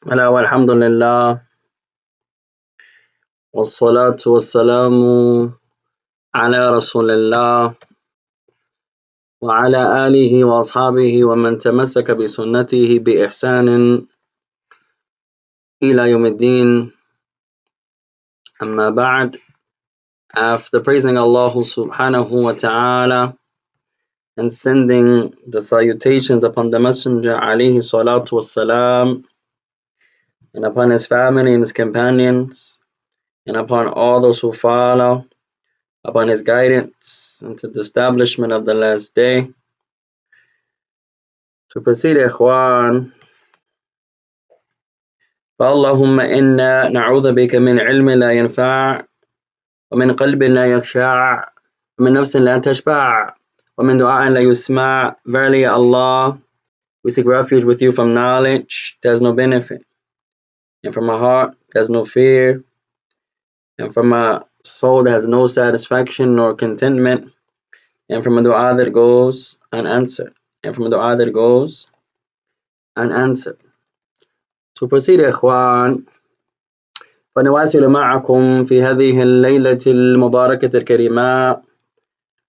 ألا والحمد لله والصلاة والسلام على رسول الله وعلى آله وأصحابه ومن تمسك بسنته بإحسان إلى يوم الدين. أما بعد, after praising Allah subhanahu wa ta'ala and sending the salutations upon the Messenger alayhi salatu wassalam, and upon his family and his companions, and upon all those who follow upon his guidance into the establishment of the last day. To proceed, إخوان, فاللهم إنا نعوذ بك من علم لا ينفع ومن قلب لا يخشع ومن نفس لا تشبع ومن دعاء لا يسمع. Verily, Allah, we seek refuge with you from knowledge that has no benefit, and from a heart that has no fear, and from a soul that has no satisfaction nor contentment, and from a dua that goes unanswered, and from a dua that goes unanswered. To proceed, إخوان, فنواصل معكم في هذه الليلة المباركة الكريمة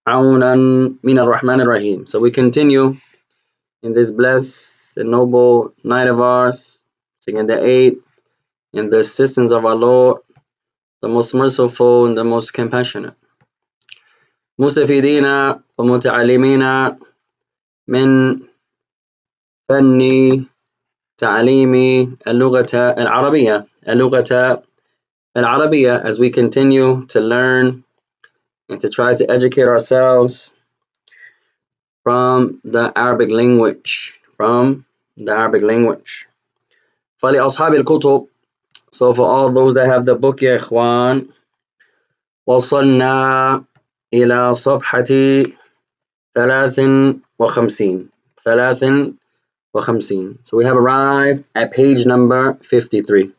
عونا من الرحمن الرحيم. So we continue in this blessed and noble night of ours, singing the aid in the assistance of our Lord, the most merciful and the most compassionate. مستفيدين ومتعلمين من فن تعليم اللغة العربية, as we continue to learn and to try to educate ourselves from the Arabic language. فلأصحاب الكتب, so for all those that have the book, يا إخوان, وصلنا إلى صفحة 53. So we have arrived at page number 53.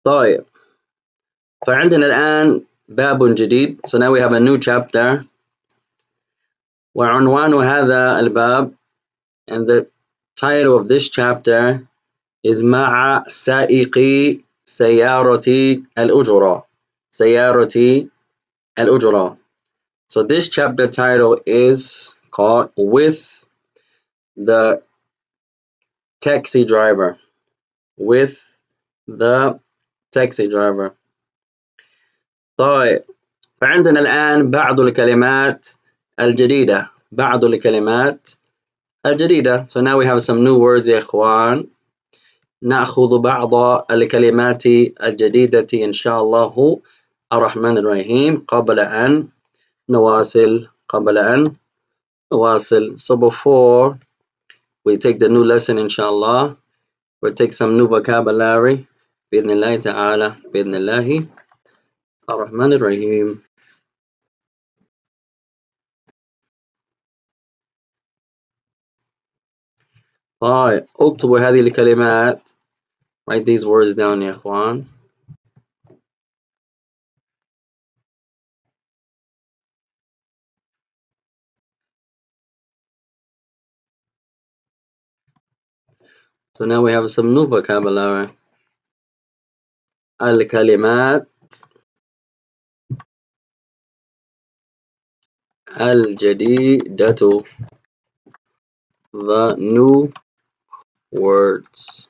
طيب, فعندنا الآن باب جديد. So now we have a new chapter. وعنوان هذا الباب, and the title of this chapter is مع سائق سيارة الأجرة. So this chapter title is called With the Taxi Driver. طيب, فعندنا الآن بعض الكلمات الجديدة. So now we have some new words, يا إخوان. نأخذ بعض الكلمات الجديدة إن شاء الله الرحمن الرحيم قبل أن نواصل. So before we take the new lesson, inshallah, we'll take some new vocabulary. بإذن الله تعالى, بإذن الله الرحمن الرحيم. طيب, اكتبوا هذه الكلمات. Write these words down, يا إخوان. So now we have some new vocabulary. الكلمات الجديدة, the new words.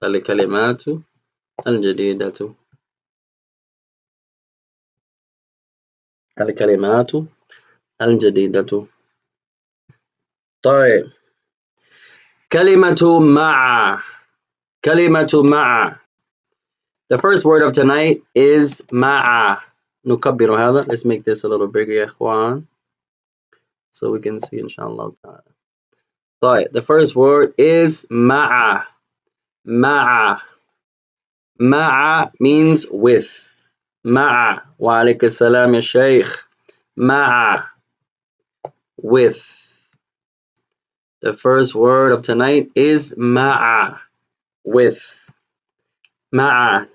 الكلمات الجديدة. طيب, كلمة مع. The first word of tonight is مع. نكبر هذا. Let's make this a little bigger, يا إخوان, so we can see, inshallah. طيب, the first word is مع. مع means with. مع. وعليك السلام يا شيخ. مع, with. The first word of tonight is مع, with. مع.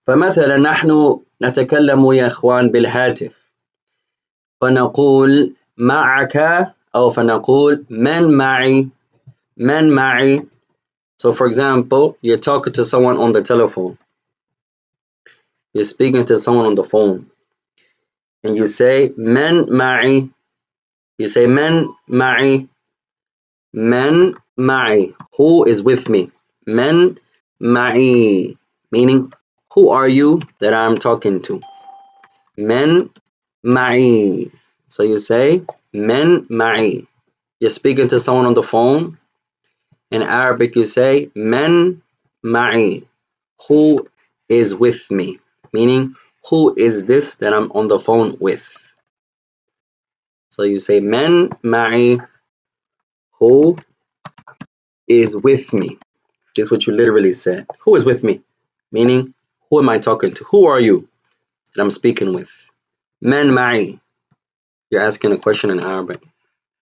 فمثلا نحن نتكلم يا إخوان بالهاتف، فنقول معك أو فنقول من معي. من معي. So for example, you're talking to someone on the telephone. You're speaking to someone on the phone. And you say من معي. You say من معي. من معي. Who is with me? من معي. Meaning, who are you that I'm talking to? من معي. So you say من معي. You're speaking to someone on the phone. In Arabic, you say من معي. Who is with me? Meaning, who is this that I'm on the phone with? So you say من معي. Who is with me? This is what you literally said. Who is with me? Meaning, who am I talking to? Who are you that I'm speaking with? من معي. You're asking a question in Arabic.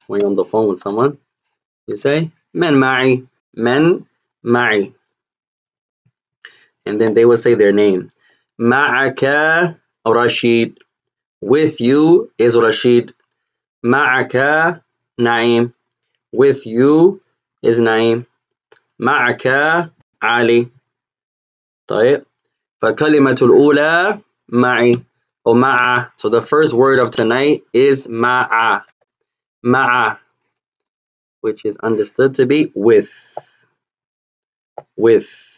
When you're on the phone with someone, you say من معي. من معي. And then they will say their name. معك Rashid. With you is Rashid. معك Naim. With you is Naim. معك Ali. طيب. فكلمة الأولى معي or مع. So the first word of tonight is مع. مع, which is understood to be with. With.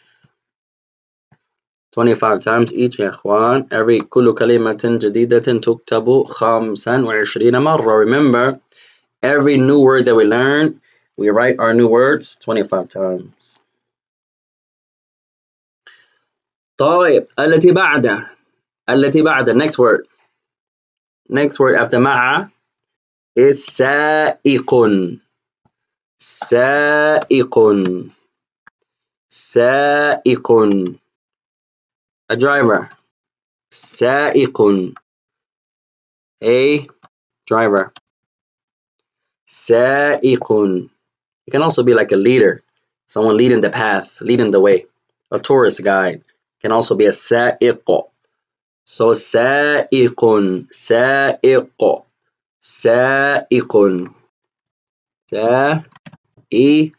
25 times each يا إخوان. Every كل كلمة جديدة تكتب 25 مرة. Remember, every new word that we learn, we write our new words 25 times. طيب. التي بعده. التي بعده. Next word. Next word after مع is سائق. سائق. سائق. A driver. سائق. A driver. سائق. It can also be like a leader, someone leading the path, leading the way. A tourist guide can also be a سائق. So سائق. سائق. سائق. سائق.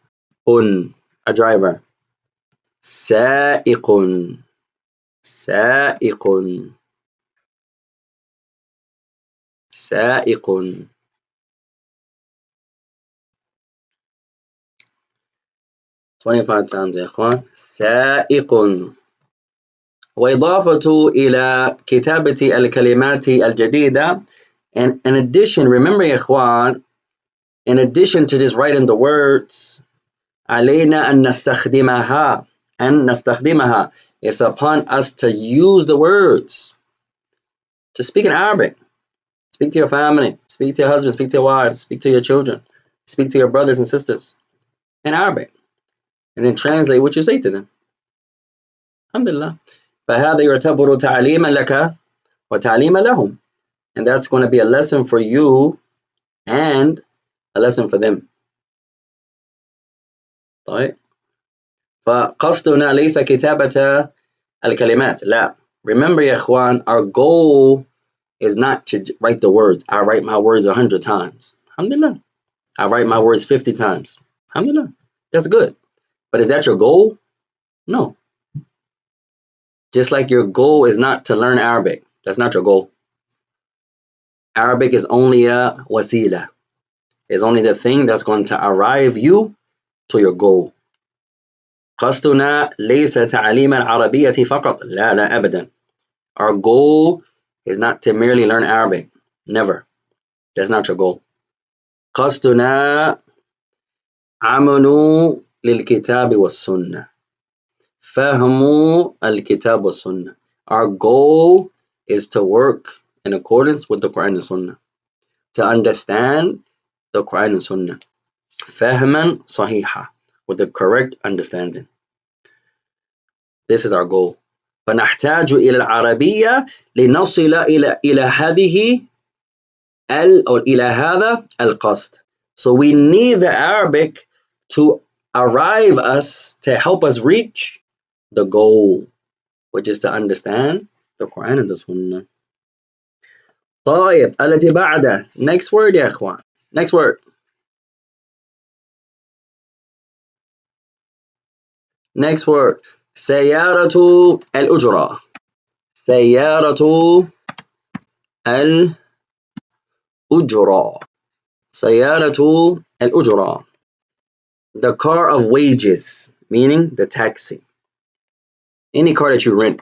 A driver. سائق. سائق. سائق. 25 times يا إخوان. سائق. وإضافة إلى كتابة الكلمات الجديدة. And in addition, remember يا إخوان, in addition to just writing the words, علينا أن نستخدمها. أن نستخدمها. It's upon us to use the words. To speak in Arabic. Speak to your family. Speak to your husband. Speak to your wives. Speak to your children. Speak to your brothers and sisters in Arabic. And then translate what you say to them. Alhamdulillah. فهذا يعتبر تعليما لك وتعليما لهم. And that's going to be a lesson for you and a lesson for them. طيب. فقصدنا ليس كتابة الكلمات. لا. Remember يا إخوان, our goal is not to write the words. I write my words 100 times. Alhamdulillah. I write my words 50 times. Alhamdulillah. That's good. But is that your goal? No. Just like your goal is not to learn Arabic. That's not your goal. Arabic is only a wasila. It's only the thing that's going to arrive you to your goal. قصدنا ليس تعليم العربية فقط. لا لا أبدا. Our goal is not to merely learn Arabic. Never. That's not your goal. قصدنا عمل للكتاب والسنة. فهم الكتاب والسنة. Our goal is to work in accordance with the Quran and Sunnah. To understand the Quran and Sunnah. فهما صحيحا. With the correct understanding. This is our goal. فنحتاج إلى العربية لنصل إلى هذه أو إلى هذا القصد. So we need the Arabic to arrive us, to help us reach the goal, which is to understand the Quran and the Sunnah. طيب التي بعده. Next word يا إخوان. Next word. Next word. سيارة الأجرة. سيارة الأجرة. سيارة الأجرة. The car of wages, meaning the taxi. Any car that you rent.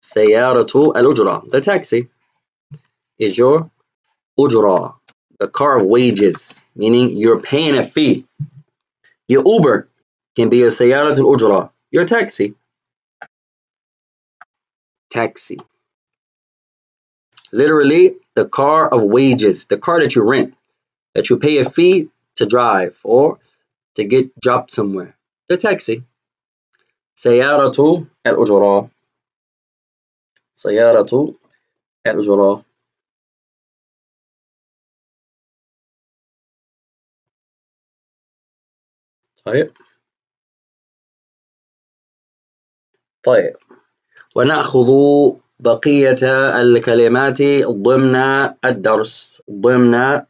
سيارة الأجرة. The taxi is your أجرة. The car of wages, meaning you're paying a fee. Your Uber can be a سيارة الأجرة. Your taxi. Taxi. Literally, the car of wages. The car that you rent. That you pay a fee to drive or to get dropped somewhere. The taxi. سيارة الأجرة. سيارة الأجرة. طيب ونأخذ بقية الكلمات ضمن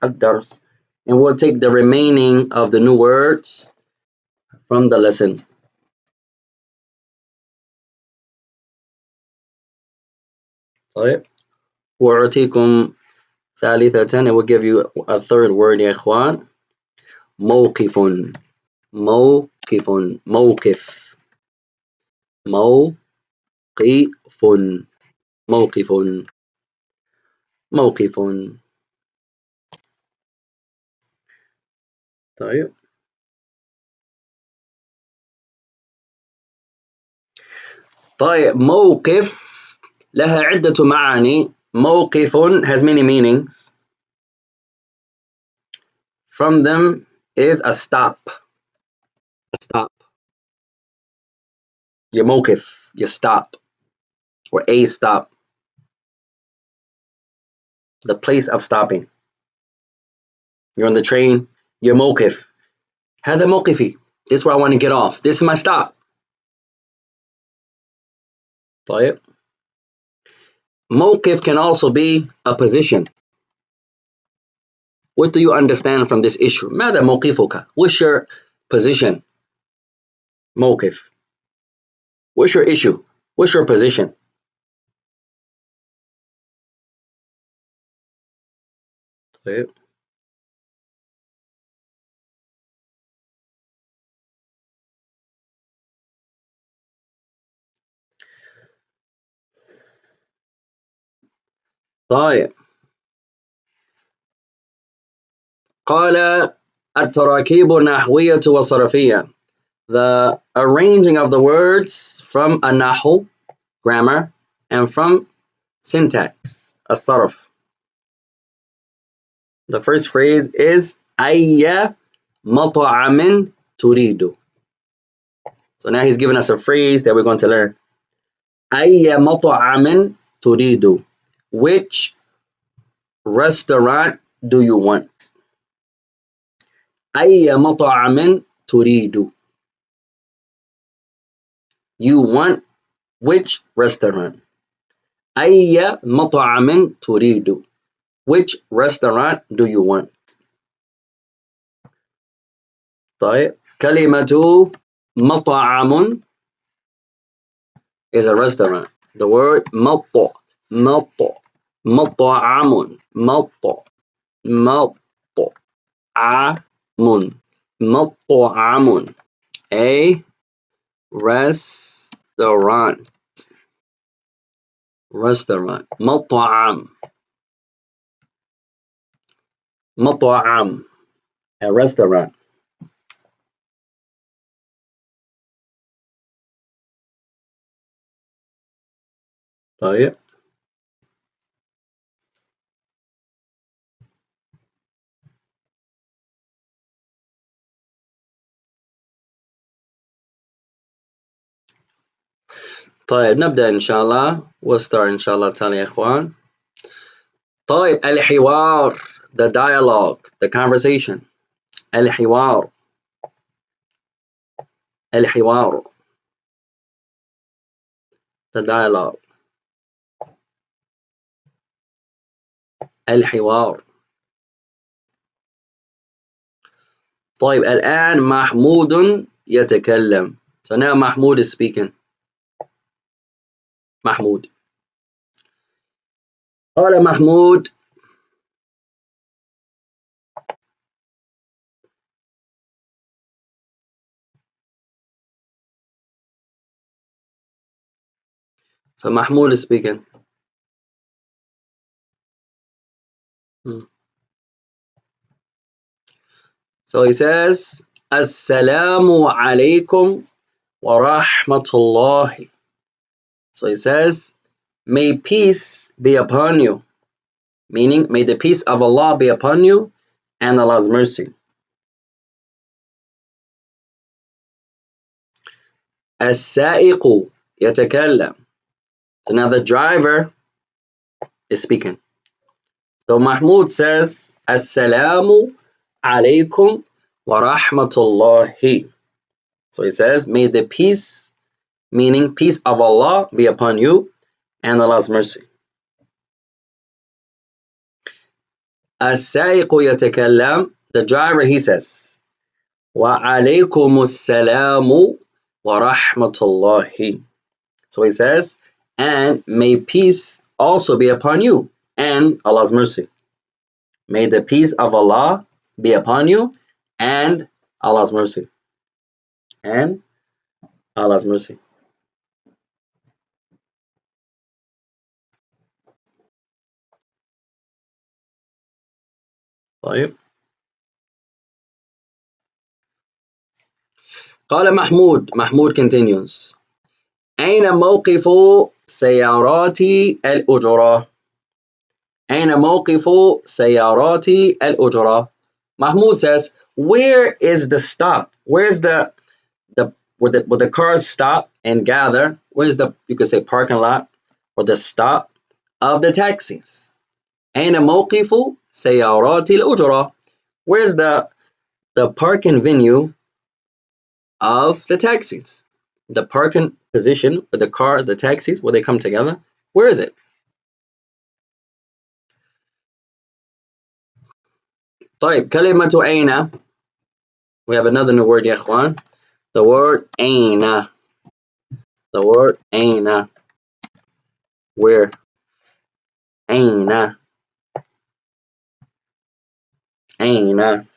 الدرس. And we'll take the remaining of the new words from the lesson. طيب وأعطيكم ثالثة, and we'll give you a third word يا إخوان. موقف. موقف. موقف. موقف. موقف. موقف. طيب طيب موقف لها عدة معاني. موقف has many meanings. From them is a stop. A stop. Your موقف, your stop, or a stop. The place of stopping. You're on the train. Your موقف. هذا موقفي. This is where I want to get off. This is my stop. طيب. موقف can also be a position. What do you understand from this issue? ماذا موقفك? What's your position? موقف. What's your issue? What's your position? طيب. طيب. قال التراكيب النحوية والصرفية. The arranging of the words from النحو, grammar, and from syntax, الصرف. The first phrase is أي مطعم تريد. So now he's giving us a phrase that we're going to learn. أي مطعم تريد. Which restaurant do you want? أي مطعم تريد. You want which restaurant? أي مطعم تريد. Which restaurant do you want? طيب كلمة مطعم is a restaurant. The word مط مطعم مطعم a restaurant. مطعم a restaurant. طيب طيب نبدأ إن شاء الله. We'll start إن شاء الله تعالى يا إخوان. طيب الحوار, the dialogue, the conversation. الحوار. الحوار, the dialogue. الحوار. طيب الآن محمود يتكلم. So now Mahmoud is speaking. محمود. قال محمود: So Mahmoud is speaking. So he says, Assalamu alaikum wa rahmatullahi. So he says, may peace be upon you. Meaning, may the peace of Allah be upon you and Allah's mercy. As-sa'iqu yatakallam. So now the driver is speaking. So Mahmoud says, Assalamu alaikum wa rahmatullahi. So he says, may the peace, meaning peace of Allah, be upon you and Allah's mercy. As-sa'iqu yatakallam. The driver, he says, wa alaykum as-salamu wa rahmatullahi. So he says, and may peace also be upon you and Allah's mercy. May the peace of Allah be upon you and Allah's mercy. And Allah's mercy. طيب. قال محمود continues. أين موقف سيارات الأجرة؟ أين موقف سيارات الأجرة؟ Mahmoud says, where is the stop? Where's the where the cars stop and gather? Where's the, you could say, parking lot or the stop of the taxis? أين موقف سيارات الأجرة? Where's the parking venue of the taxis? The parking position where the taxis, where they come together. Where is it? طيب كلمة أين. We have another new word يا إخوان. The word أين. The word أين. Where? أين. أين.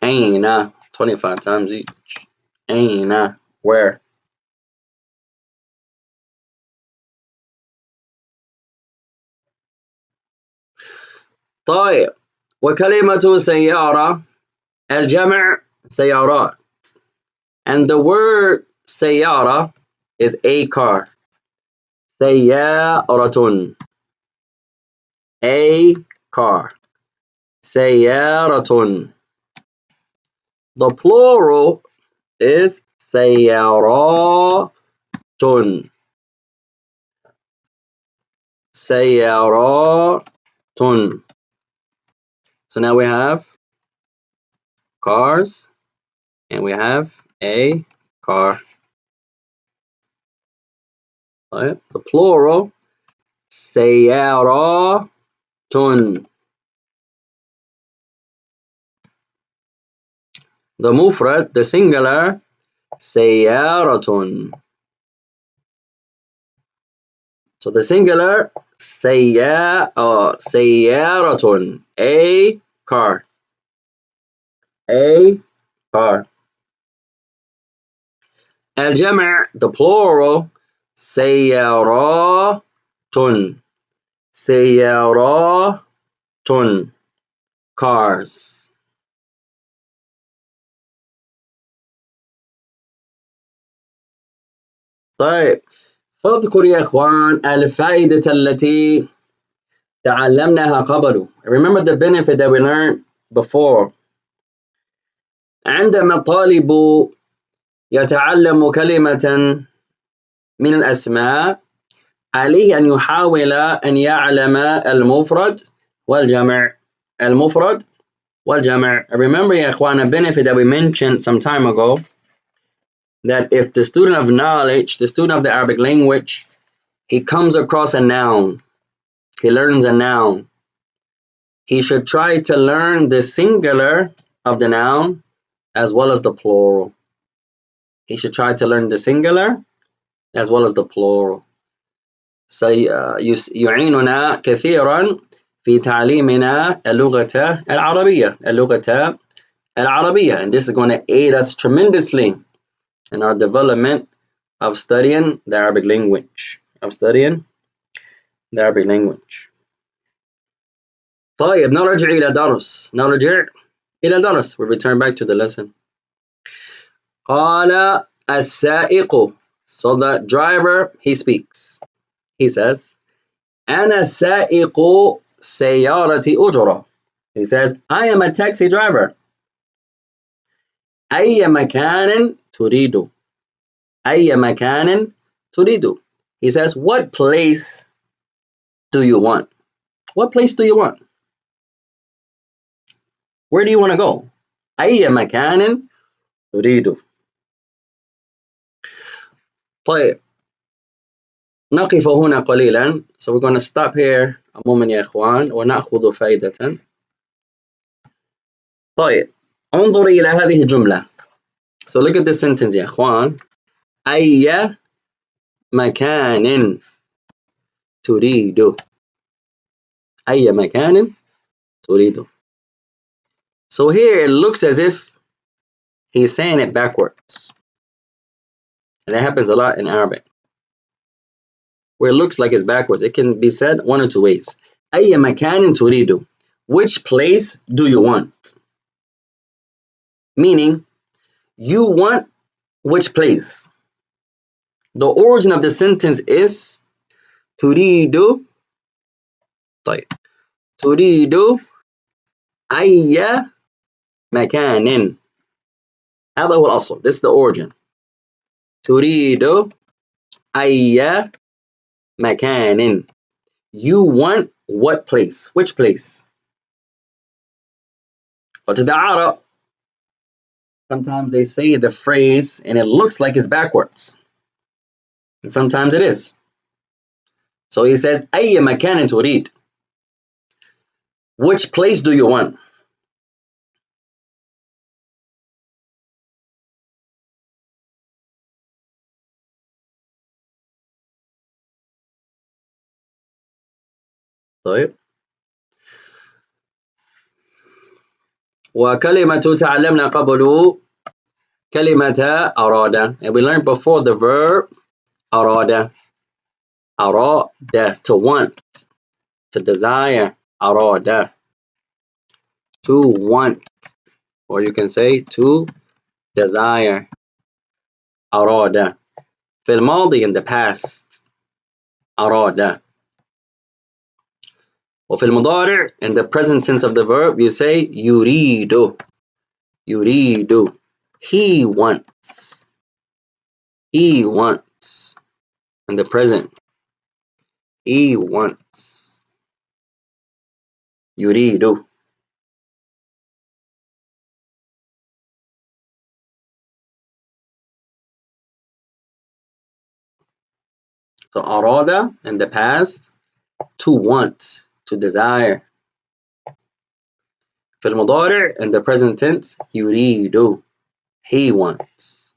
أين. 25 times each. أين. Where? طيب وكلمة سيارة الجمع سيارات. And the word سيارة is a car. سيارة. A car. سيارة. The plural is سيارات. سيارات. So now we have cars and we have a car. Right? The plural سيارات. The mufrad, the singular, سيارة. So the singular, سيارة, a car. A car. الجمع, the plural, سيارات. سيارات. Cars. طيب فاذكر يا إخوان الفائدة التي تعلمناها قبل. Remember the benefit that we learned before. عندما الطالب يتعلم كلمة من الأسماء عليه أن يحاول أن يعلم المفرد والجمع. المفرد والجمع. Remember يا إخوان a benefit that we mentioned some time ago, that if the student of knowledge, the student of the Arabic language, he comes across a noun, he learns a noun, he should try to learn the singular of the noun as well as the plural. He should try to learn the singular as well as the plural. سيعيننا كثيرا في تعليمنا اللغة العربية, and this is going to aid us tremendously in our development of studying the Arabic language. طيب نرجع إلى درس. We return back to the lesson. قال السائق. So the driver, he speaks. He says, أنا سائق سيارة أجرة. He says, I am a taxi driver. أي مكان تريد. أي مكان تريد. He says, what place do you want? What place do you want? Where do you want to go? أي مكان تريد. طيب نقف هنا قليلا. So we're going to stop here a moment يا إخوان ونأخذ فائدة. طيب انظر إلى هذه الجملة. So look at this sentence يا إخوان. أي مكان تريد. أي مكان تريد. So here it looks as if he's saying it backwards. And it happens a lot in Arabic, where it looks like it's backwards. It can be said one of two ways. أي مكان تريد. Which place do you want? Meaning, you want which place? The origin of the sentence is تريد. طيب تريد أي مكان. هذا هو الأصل. This is the origin. تريد أي مكان. You want what place? Which place? وتدعارة. Sometimes they say the phrase and it looks like it's backwards. And sometimes it is. So he says أي مكان تريد. Which place do you want? طيب وكلمة تعلمنا قبل كلمة أراد. And we learned before the verb أراد. أراد, to want, to desire. أراد, to want, or you can say to desire. أراد. في الماضي, in the past. أراد. وفي المضارع, in the present tense of the verb, you say يريد. يريد. He wants. He wants. In the present. He wants. يريد. So أراد in the past, to want, to desire. في المضارع in the present tense يريد. He wants.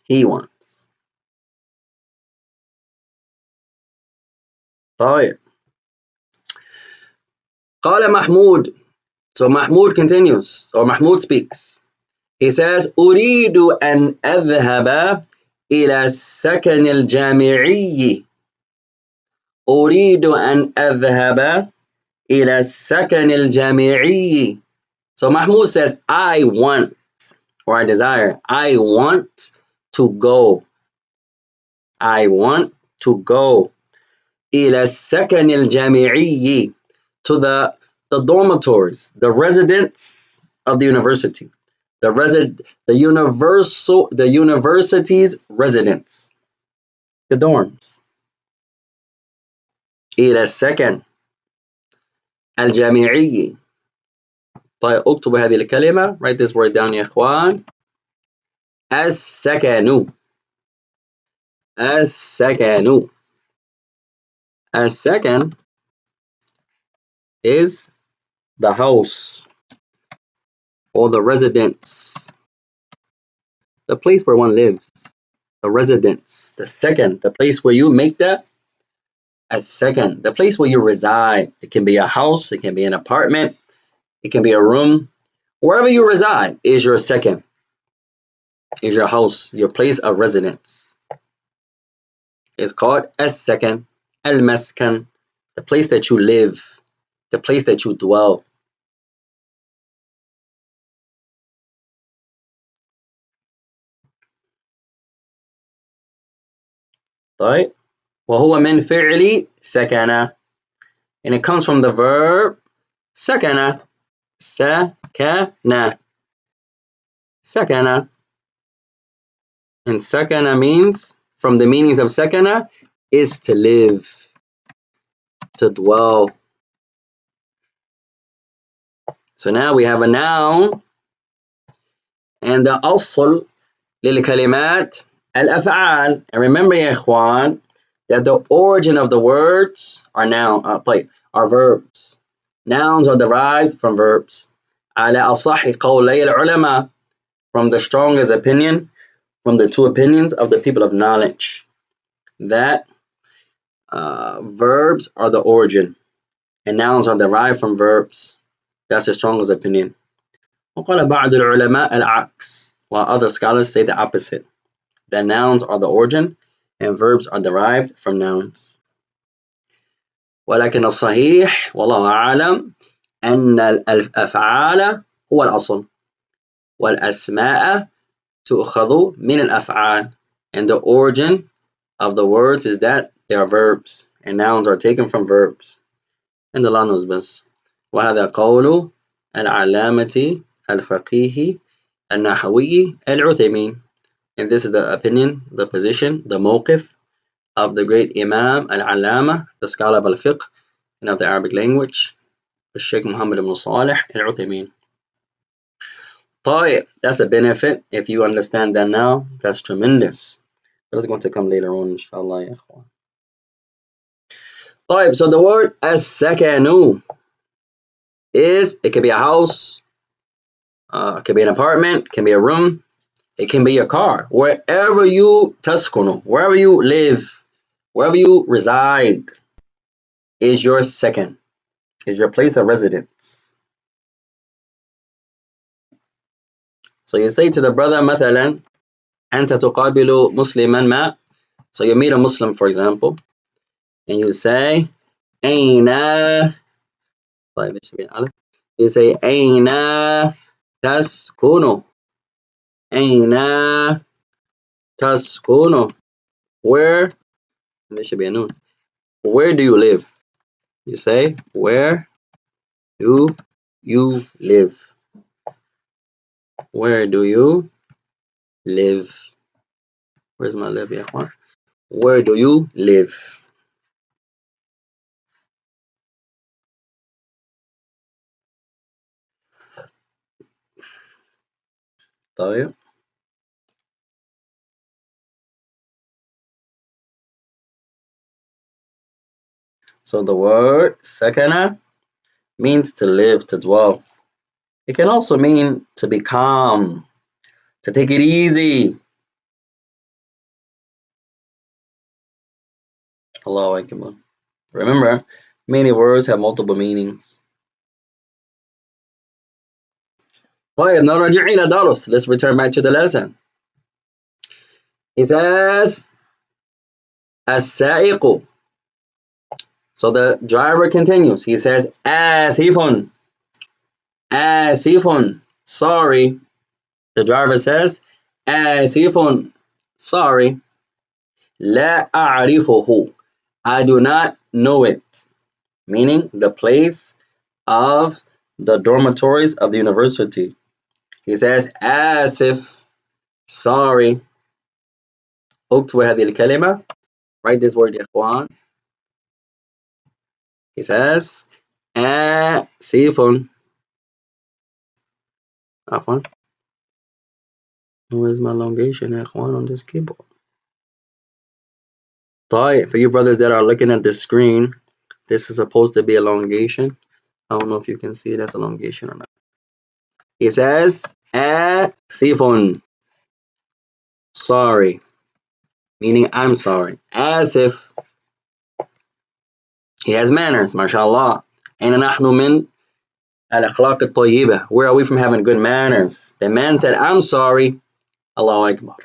He wants. طيب قال محمود. So Mahmoud continues, or Mahmoud speaks. He says أريد أن أذهب إلى السكن الجامعي. أريد أن أذهب إلى السكن الجامعي. So Mahmoud says, I want, or I desire, I want to go. I want to go. إلى السكن الجامعي. To the dormitories, the residence of the university. The university's residence. The dorms. إلى السكن. الجامعي. طيب اكتبوا هذه الكلمة. Write this word down يا إخوان. السكن. السكن. السكن is the house or the residence, the place where one lives. The residence, the second, the place where you make that a second, the place where you reside. It can be a house, it can be an apartment, it can be a room. Wherever you reside is your second, is your house, your place of residence. It's called as-sakan, al-maskan, the place that you live, the place that you dwell. طيب وهو من فعل سكن, and it comes from the verb سكن. سكن. سكن. And sakana means, from the meanings of sakana, is to live, to dwell. So now we have a noun, and the أصل للكلمات الأفعال. And remember يا إخوان that the origin of the words are are verbs. Nouns are derived from verbs. على أصح قولي العلماء, from the strongest opinion, from the two opinions of the people of knowledge, that verbs are the origin and nouns are derived from verbs. That's the strongest opinion. وقال بعض العلماء العكس, while other scholars say the opposite, that nouns are the origin and verbs are derived from nouns. ولكن الصحيح والله أعلم أن الأفعال هو الأصل والأسماء تؤخذ من الأفعال, and the origin of the words is that they are verbs and nouns are taken from verbs. And الله knows best. وهذا قول العلامة الفقيه النحوي العثيمين, and this is the opinion, the position, the موقف of the great Imam al-Allama, the scholar of al-fiqh and of the Arabic language, Sheikh Muhammad ibn Salih al-Uthaymeen. طيب, that's a benefit. If you understand that now, that's tremendous. That's going to come later on, inshallah, ya ikhwan. طيب, so the word as-sakanu is, it could be a house, it could be an apartment, it can be a room, it can be a car. Wherever you taskunu, wherever you live, wherever you reside is your second, is your place of residence. So you say to the brother, مثلا أنت تقابل مسلما ما. So you meet a Muslim, for example, and you say أين, you say أين تسكن, أين تسكن, where, and there should be a noon, where do you live? You say where do you live? Where do you live? Where's my live, ya ikhwan? Where do you live? طيب. So the word sakana means to live, to dwell. It can also mean to be calm, to take it easy. Allahu Akbar. Remember, many words have multiple meanings. طيب نرجع إلى درس. Let's return back to the lesson. It says السائق. So the driver continues. He says آسف. آسف. Sorry. The driver says آسف. Sorry. لا أعرفه. I do not know it. Meaning the place of the dormitories of the university. He says آسف. Sorry. اكتبوا هذه الكلمة. Write this word يا إخوان. He says آسف. عفوا. Where's my elongation يا إخوان on this keyboard? طيب, for you brothers that are looking at the screen, this is supposed to be elongation. I don't know if you can see it as elongation or not. He says آسف. Sorry, meaning I'm sorry. As if he has manners, mashallah. أين نحن من الأخلاق الطيبة? Where are we from having good manners? The man said, I'm sorry. Allahu Akbar.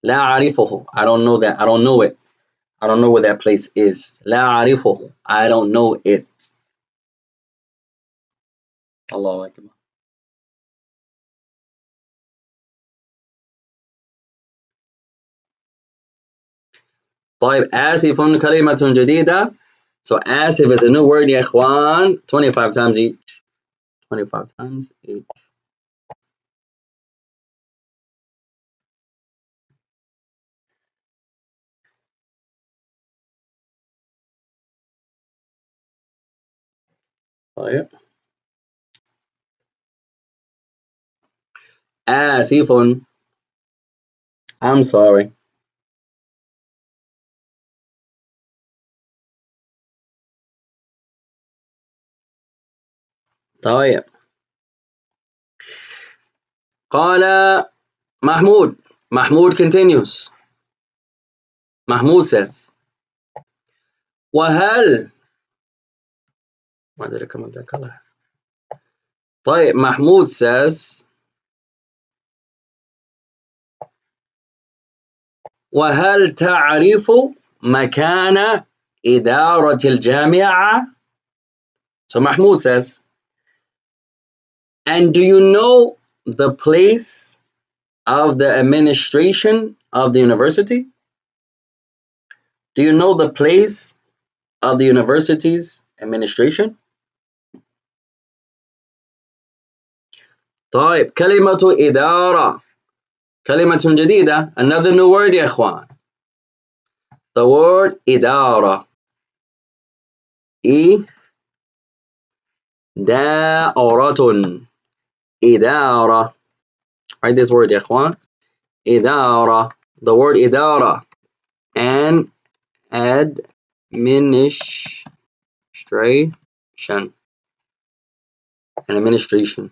لا أعرفه. I don't know that. I don't know it. I don't know where that place is. لا أعرفه. I don't know it. Allahu Akbar. طيب, آسف كلمة جديدة. So آسف is a new word يا إخوان. 25 times each. 25 times each. طيب. آسف. I'm sorry. طيب. قال Mahmoud. Mahmoud continues. Mahmoud says, وهل. Why did it come up that color? طيب, Mahmoud says, وهل تعرف مكان إدارة الجامعة? So Mahmoud says, and do you know the place of the administration of the university? Do you know the place of the university's administration? طيب, كلمة إدارة. كلمة جديدة. Another new word يا إخوان. The word إدارة. إدارة. إدارة. Write this word يا إخوان. إدارة. The word إدارة. And administration. An administration.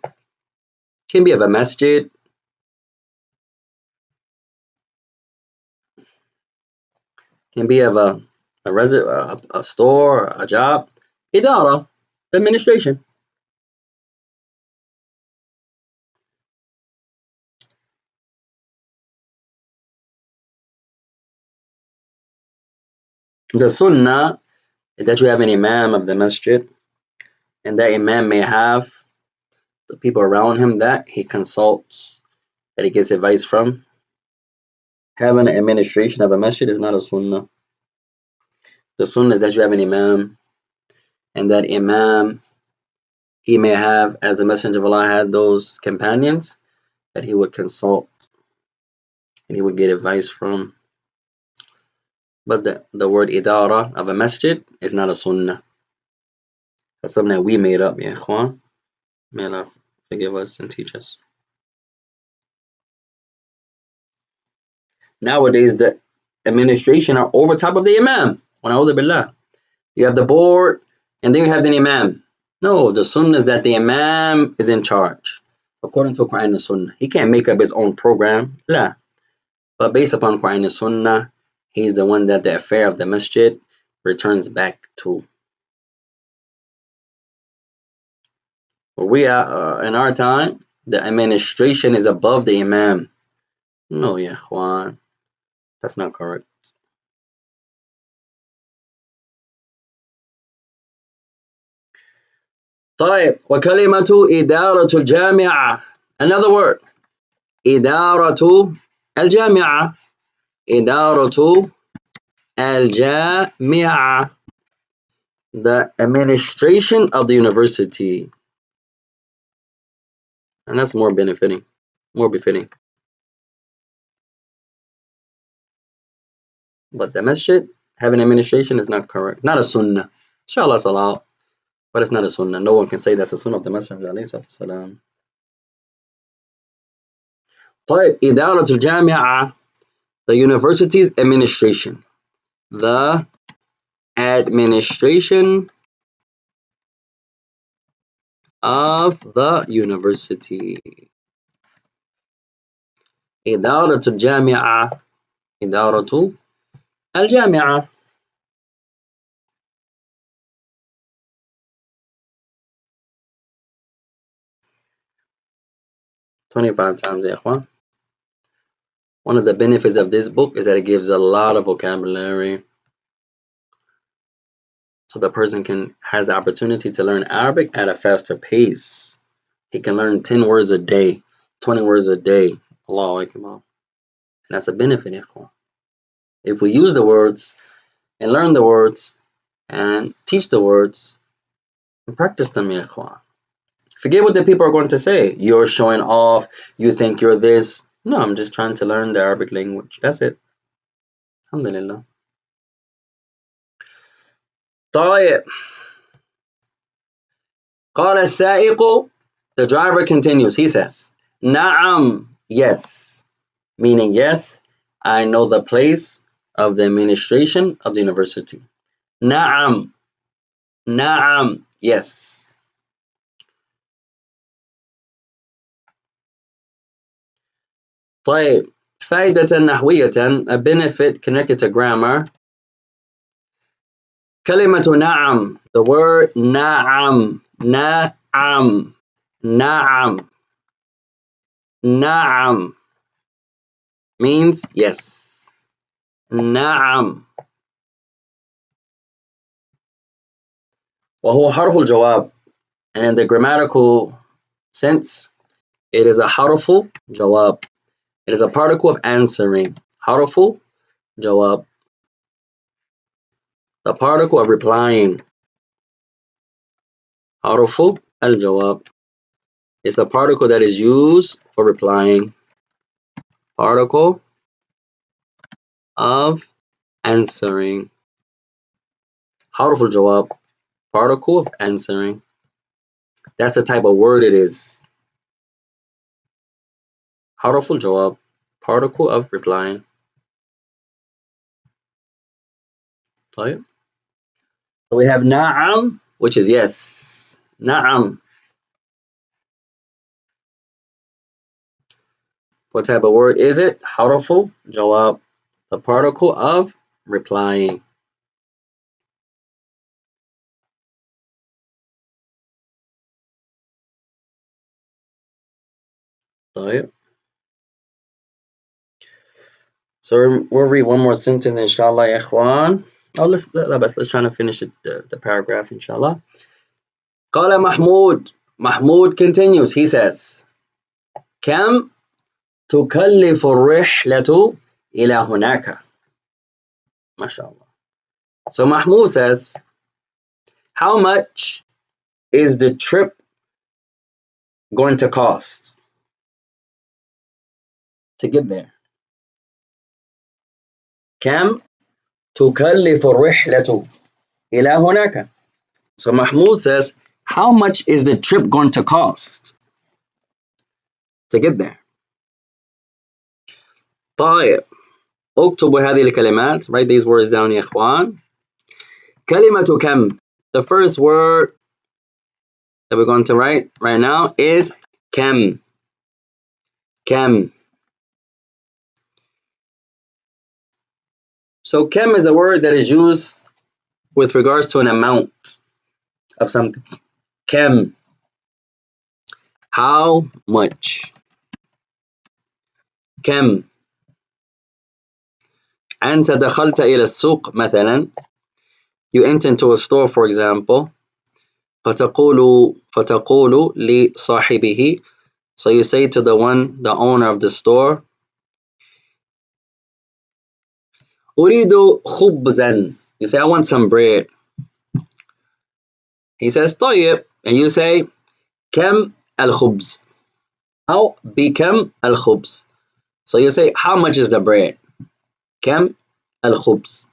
Can be of a masjid. Can be of a store, a job. إدارة. Administration. The sunnah is that you have an imam of the masjid, and that imam may have the people around him that he consults, that he gets advice from. Having an administration of a masjid is not a sunnah. The sunnah is that you have an imam, and that imam, he may have, as the Messenger of Allah had those companions, that he would consult and he would get advice from. But the word idara of a masjid is not a sunnah. That's something that we made up, ya ikhwan. May Allah forgive us and teach us. Nowadays, the administration are over top of the imam. You have the board, and then you have the imam. No, the sunnah is that the imam is in charge. According to Quran and Sunnah. He can't make up his own program. La. But based upon Quran and Sunnah, he's the one that the affair of the masjid returns back to. But we are, in our time, the administration is above the imam. No, ya ikhwan. That's not correct. طيب, وكلمة إدارة الجامعة. Another word. إدارة الجامعة. إدارة الجامعة. The administration of the university. And that's more befitting. But the masjid having administration is not correct. Not a sunnah. Inshallah salat. but it's not a sunnah. No one can say that's a sunnah of the Messenger عليه الصلاة والسلام. طيب إدارة الجامعة, the university's administration. The administration of the university. إدارة الجامعة. إدارة الجامعة. $25 يا إخوان. One of the benefits of this book is that it gives a lot of vocabulary, so the person has the opportunity to learn Arabic at a faster pace. He can learn 10 words a day, 20 words a day. Allahu Akbar. And that's a benefit, ikhwan. If we use the words and learn the words and teach the words and practice them, ikhwan. Forget what the people are going to say. You're showing off. You think you're this. No, I'm just trying to learn the Arabic language. That's it. Alhamdulillah. طيب. قال السائق, the driver continues. He says, نعم, yes, meaning yes, I know the place of the administration of the university. نعم, نعم, yes. طيب. فائدة نحوية, a benefit connected to grammar. كلمة نعم, the word نعم, نعم, نعم, نعم means yes. نعم. وهو حرف الجواب, and in the grammatical sense, it is a حرف جواب. It is a particle of answering. حرف جواب, the particle of replying. حرف الجواب is a particle that is used for replying. Particle of answering. حرف الجواب, particle of answering. That's the type of word it is. حرف الجواب, particle of replying. طيب. So we have نعم, which is yes. نعم. What type of word is it? حرف جواب, the particle of replying. طيب. So we'll read one more sentence, inshallah, يا إخوان. Oh, let's try to finish the paragraph, inshallah. قال محمود. Mahmoud continues. He says, كم تكلف الرحلة إلى هناك. ما شاء الله. So Mahmoud says, how much is the trip going to cost to get there? كم تكلف الرحلة إلى هناك. So Mahmoud says, how much is the trip going to cost to get there? طيب. اكتبوا هذه الكلمات. Write these words down يا إخوان. كلمة كم. The first word that we're going to write right now is كم. كم. So كم is a word that is used with regards to an amount of something. كم. How much. كم. أنت دخلت إلى السوق مثلا. You enter into a store, for example. فتقول لصاحبه. So you say to the owner of the store, أريد خبزا. You say, I want some bread. He says, طيب. And you say, كم الخبز. أو بكم الخبز. So you say, how much is the bread? كم الخبز.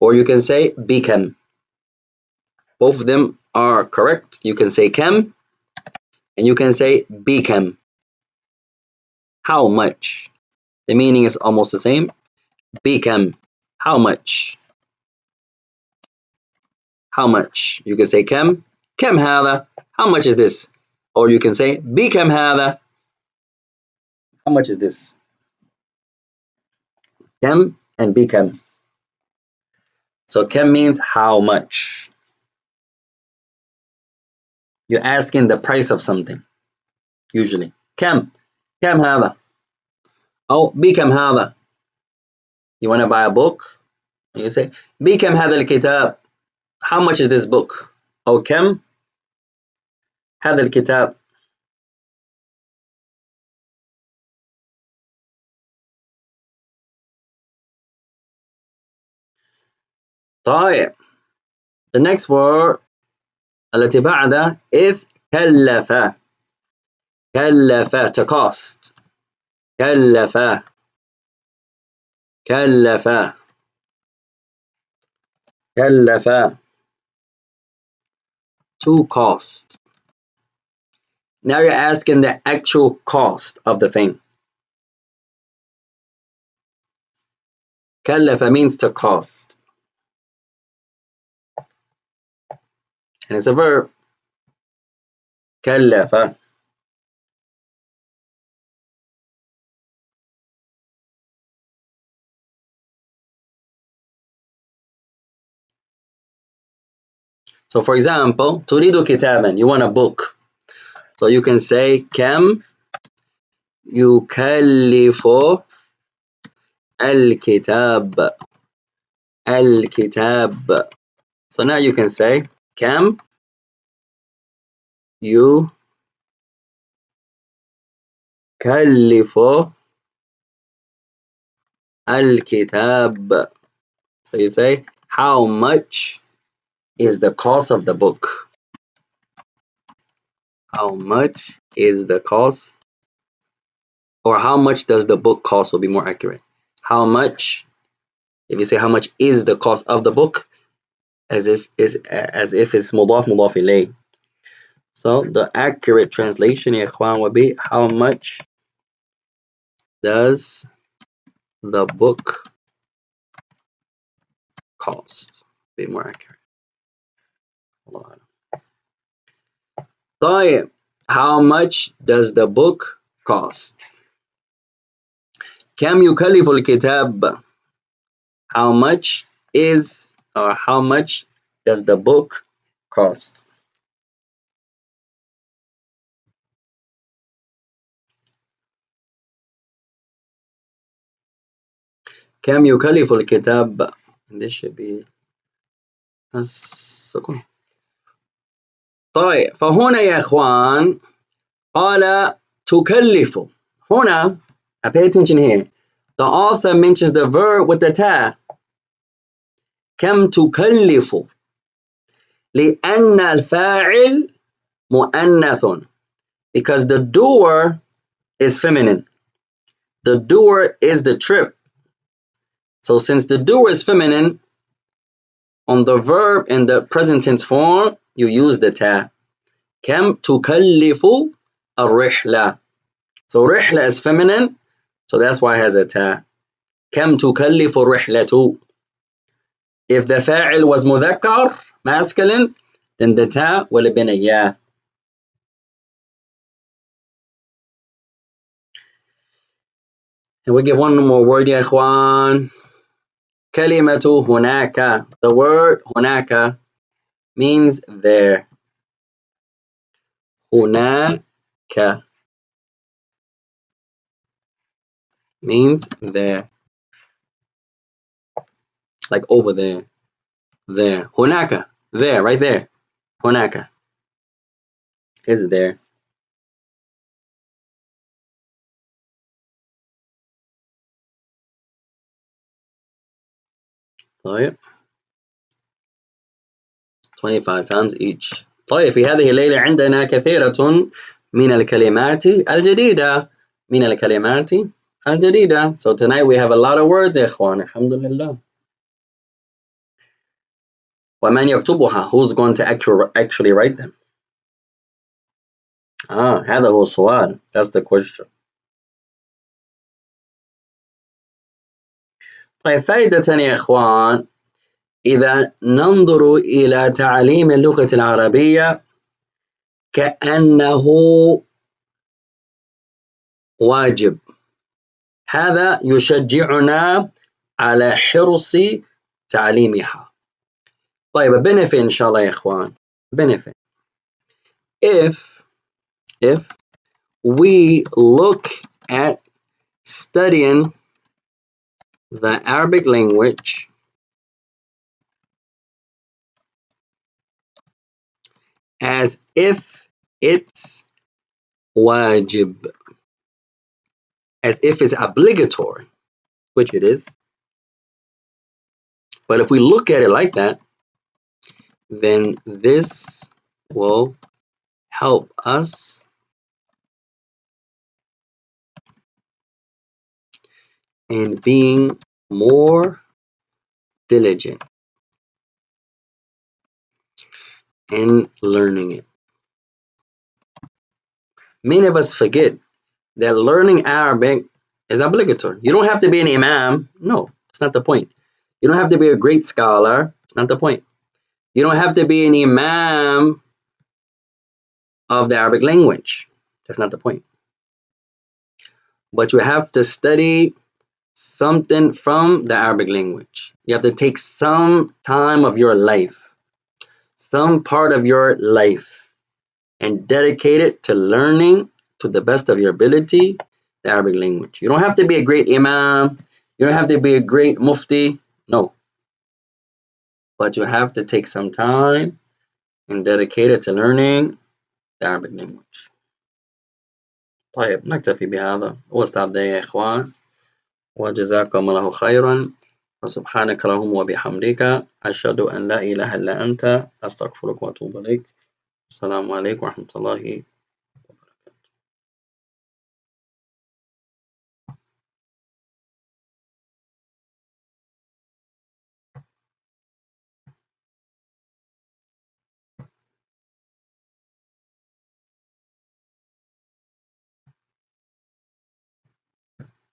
Or you can say بكم. Both of them are correct. You can say كم and you can say بكم. How much? The meaning is almost the same. بكم. How much? How much? You can say كم. كم هذا? How much is this? Or you can say بكم هذا? How much is this? كم and بكم. So كم means how much. You're asking the price of something. Usually. كم هذا? أو بكم هذا? You want to buy a book? And you say بكم هذا الكتاب? How much is this book? أو كم هذا الكتاب؟ طيب. The next word التي بعدها is كلف. كلف to cost. كلف. كلف. كلف to cost. Now you're asking the actual cost of the thing. كلف means to cost. And it's a verb. كلف. So for example, تريد كتابا, you want a book. So you can say كم يكلف الكتاب. الكتاب. So now you can say كم يكلف الكتاب. So you say how much is the cost of the book? How much is the cost? Or how much does the book cost will be more accurate. How much, if you say how much is the cost of the book, as if it's مضاف مضاف إليه. So the accurate translation يا إخوان would be how much does the book cost? Be more accurate. طيب, how much does the book cost? كم يكلف الكتاب? How much is, or how much does the book cost? كم يكلف الكتاب? This should be السكون. طيب, فهنا يا إخوان قال تكلف. هنا, pay attention here. The author mentions the verb with the ta. كم تكلف. لأن الفاعل مؤنث. Because the doer is feminine. The doer is the trip. So since the doer is feminine, on the verb in the present tense form, you use the ta. كم تكلف الرحلة. So رحلة is feminine, so that's why it has a ta. كم تكلف الرحلة. If the فاعل was مذكر, masculine, then the ta would have been a ya. And we give one more word يا إخوان. كلمة هناك. The word هناك means there. هناك means there. Like over there. There. هناك. There, right there. هناك is there. طيب. 25 times each. طيب, في هذه الليلة عندنا كثيرة من الكلمات الجديدة. من الكلمات الجديدة. So tonight we have a lot of words يا إخوان. الحمد لله. ومن يكتبها, who's going to actually write them? هذا هو السؤال. That's the question. طيب فائدة يا إخوان، إذا ننظر إلى تعليم اللغة العربية كأنه واجب، هذا يشجعنا على حرص تعليمها. طيب benefit إن شاء الله يا إخوان. benefit if we look at studying the Arabic language as if it's wajib, as if it's obligatory, which it is. But if we look at it like that, then this will help us in being more diligent in learning it. Many of us forget that learning Arabic is obligatory. You don't have to be an imam. No, it's not the point. You don't have to be a great scholar. It's not the point. You don't have to be an imam of the Arabic language. That's not the point. But you have to study something from the Arabic language. You have to take some time of your life, some part of your life, and dedicate it to learning to the best of your ability the Arabic language. You don't have to be a great imam. You don't have to be a great mufti. No. But you have to take some time and dedicate it to learning the Arabic language. طيب نكتفي بهذا واستعب ده يا إخوان، وجزاكم الله خيرا، وسبحانك اللهم وبحمدك أشهد أن لا إله إلا أنت أستغفرك وأتوب إليك. السلام عليكم ورحمة الله